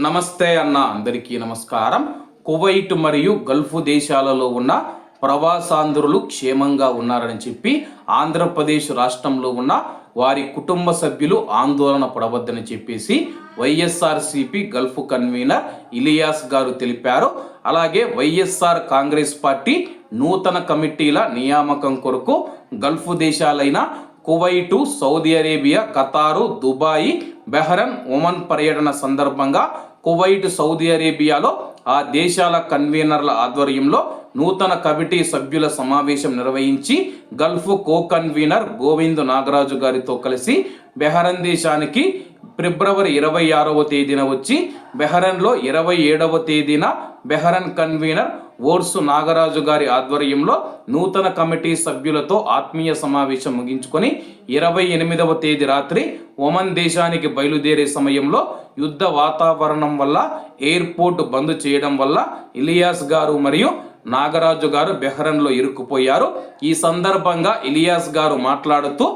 నమస్తే అన్న, అందరికీ నమస్కారం. కువైట్ మరియు గల్ఫ్ దేశాలలో ఉన్న ప్రవాసాంధ్రులు క్షేమంగా ఉన్నారని చెప్పి ఆంధ్రప్రదేశ్ రాష్ట్రంలో ఉన్న వారి కుటుంబ సభ్యులు ఆందోళన పడవద్దని చెప్పేసి వైఎస్ఆర్సీపీ గల్ఫ్ కన్వీనర్ ఇలియాస్ గారు తెలిపారు. అలాగే వైఎస్ఆర్ కాంగ్రెస్ పార్టీ నూతన కమిటీల నియామకం కొరకు గల్ఫ్ దేశాలైన Kuwait, Saudi Arabia, Qatar, Dubai, Bahrain, Oman పర్యటన సందర్భంగా కువైట్, సౌదీ అరేబియాలో ఆ దేశాల కన్వీనర్ల ఆధ్వర్యంలో నూతన కమిటీ సభ్యుల సమావేశం నిర్వహించి Gulf co convener Govind Nagaraju గారితో కలిసి బెహ్రెన్ దేశానికి ఫిబ్రవరి 26వ తేదీన వచ్చి బెహ్రెన్లో 27వ తేదీన బెహ్రెన్ కన్వీనర్ ఓర్సు నాగరాజు గారి ఆధ్వర్యంలో నూతన కమిటీ సభ్యులతో ఆత్మీయ సమావేశం ముగించుకొని 28వ తేదీ రాత్రి ఒమన్ దేశానికి బయలుదేరే సమయంలో యుద్ధ వాతావరణం వల్ల ఎయిర్పోర్ట్ బంద్ చేయడం వల్ల ఇలియాస్ గారు మరియు నాగరాజు గారు బెహ్రెన్లో ఇరుక్కుపోయారు. ఈ సందర్భంగా ఇలియాస్ గారు మాట్లాడుతూ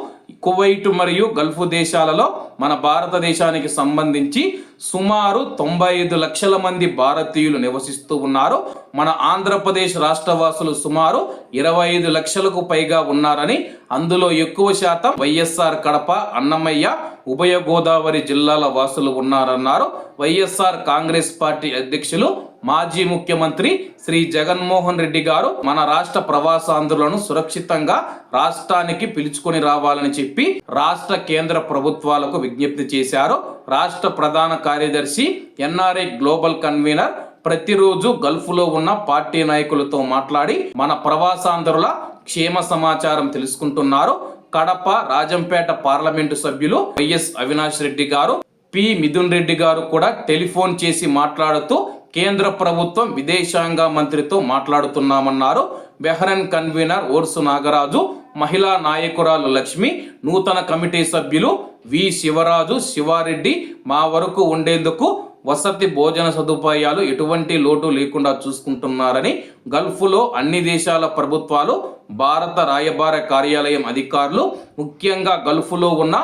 కువైట్ మరియు గల్ఫ్ దేశాలలో మన భారతదేశానికి సంబంధించి సుమారు 95 లక్షల మంది భారతీయులు నివసిస్తూ ఉన్నారు. మన ఆంధ్రప్రదేశ్ రాష్ట్రవాసులు సుమారు 25 లక్షలకు పైగా ఉన్నారని, అందులో ఎక్కువ శాతం వైఎస్ఆర్ కడప, అన్నమయ్య, ఉభయ గోదావరి జిల్లాల వాసులు ఉన్నారన్నారు. వైఎస్ఆర్ కాంగ్రెస్ పార్టీ అధ్యక్షులు మాజీ ముఖ్యమంత్రి శ్రీ జగన్మోహన్ రెడ్డి గారు మన రాష్ట్ర ప్రవాసాంధ్రులను సురక్షితంగా రాష్ట్రానికి పిలుచుకొని రావాలని చెప్పి రాష్ట్ర కేంద్ర ప్రభుత్వాలకు విజ్ఞప్తి చేశారు. రాష్ట్ర ప్రధాన కార్యదర్శి ఎన్ఆర్ఐ గ్లోబల్ కన్వీనర్ ప్రతిరోజు గల్ఫ్లో ఉన్న పార్టీ నాయకులతో మాట్లాడి మన ప్రవాసాంధ్రుల క్షేమ సమాచారం తెలుసుకుంటున్నారు. కడప, రాజంపేట పార్లమెంటు సభ్యులు వైఎస్ అవినాష్ రెడ్డి గారు, పి మిథున్ రెడ్డి గారు కూడా టెలిఫోన్ చేసి మాట్లాడుతూ కేంద్ర ప్రభుత్వం విదేశాంగ మంత్రితో మాట్లాడుతున్నామన్నారు. బెహ్రెన్ కన్వీనర్ ఓర్సు నాగరాజు, మహిళా నాయకురాలు లక్ష్మి, నూతన కమిటీ సభ్యులు వి శివరాజు, శివారెడ్డి మా వరకు ఉండేందుకు వసతి, భోజన సదుపాయాలు ఎటువంటి లోటు లేకుండా చూసుకుంటున్నారని, గల్ఫ్లో అన్ని దేశాల ప్రభుత్వాలు, భారత రాయబార కార్యాలయం అధికారులు, ముఖ్యంగా గల్ఫ్లో ఉన్న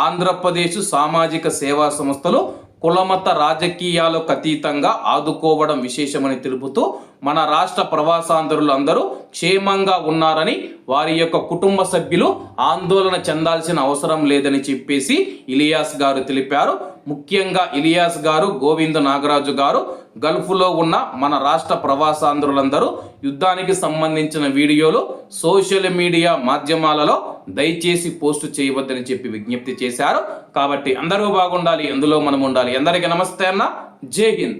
ఆంధ్రప్రదేశ్ సామాజిక సేవా సంస్థలు కులమత రాజకీయాలకు అతీతంగా ఆదుకోవడం విశేషమని తెలుపుతూ మన రాష్ట్ర ప్రవాసాంధ్రులు అందరూ క్షేమంగా ఉన్నారని, వారి యొక్క కుటుంబ సభ్యులు ఆందోళన చెందాల్సిన అవసరం లేదని చెప్పేసి ఇలియాస్ గారు తెలిపారు. ముఖ్యంగా ఇలియాస్ గారు, గోవింద్ నాగరాజు గారు గల్ఫ్లో ఉన్న మన రాష్ట్ర ప్రవాసాంధ్రులందరూ యుద్ధానికి సంబంధించిన వీడియోలు సోషల్ మీడియా మాధ్యమాలలో దయచేసి పోస్ట్ చేయవద్దని చెప్పి విజ్ఞప్తి చేశారు. కాబట్టి అందరూ బాగుండాలి, అందులో మనం ఉండాలి. అందరికీ నమస్తే అన్న, జై హింద్.